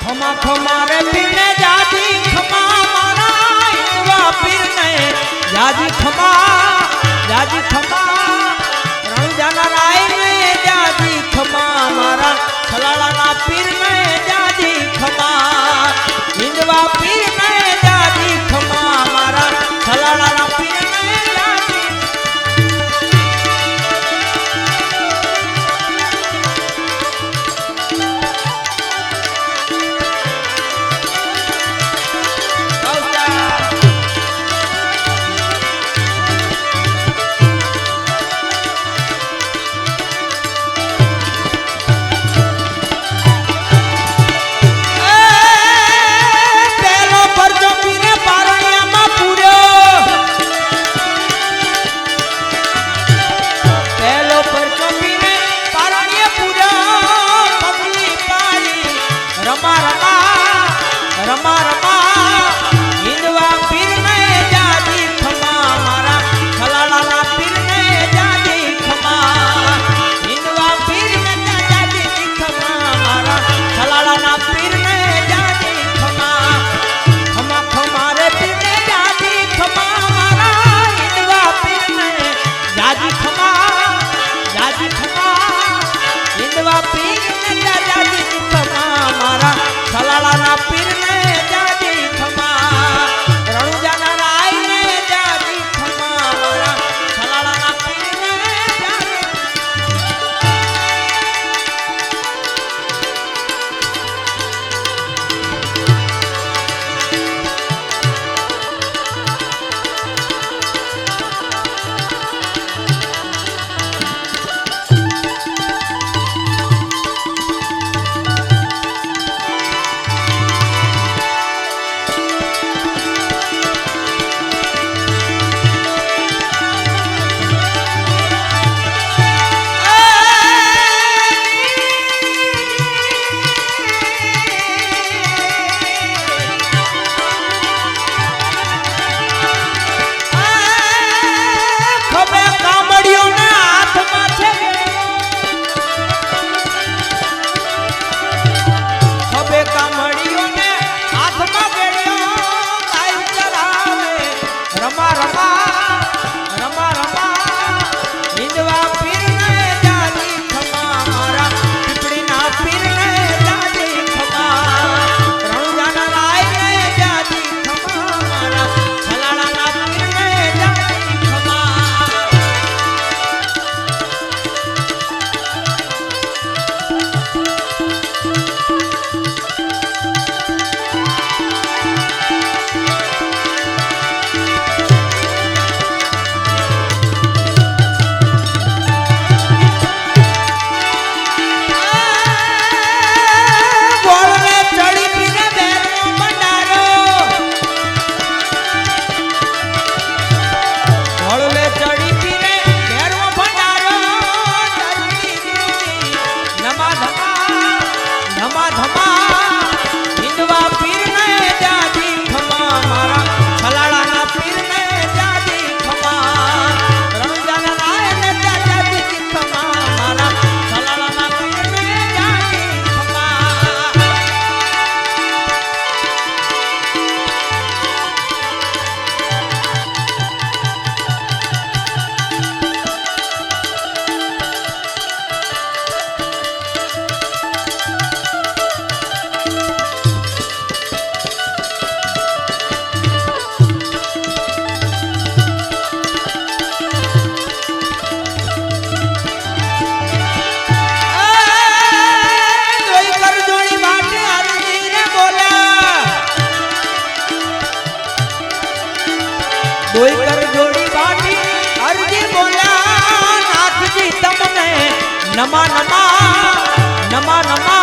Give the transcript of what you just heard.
खमा खमा रे पीने जाजी खमा मारा हिंदवा पीर ने जाजी खमा रण जाना राय ने जाजी खमा मारा छलाला ना पीर ने जाजी खमा हिंदवा पीर ने जाजी खमा मारा छलाला ना पीर ने जाजी रमा रमा हिंदवा पीर ने जाजी खमा मारा छलाला ना पीर ने जाजी खमा हिंदवा पीर ने जाजी खमा मारा छलाला ना पीर ने जाजी खमा खमा खमा रे पीर ने जाजी खमा मारा हिंदवा पीर ने जाजी खमा हिंदवा पीर ने जाजी खमा मारा छलाला ना पीर ने कोई कर जोड़ी बाटी अर्जी बोला नाथ जी तमने नमा नमा नमा नमा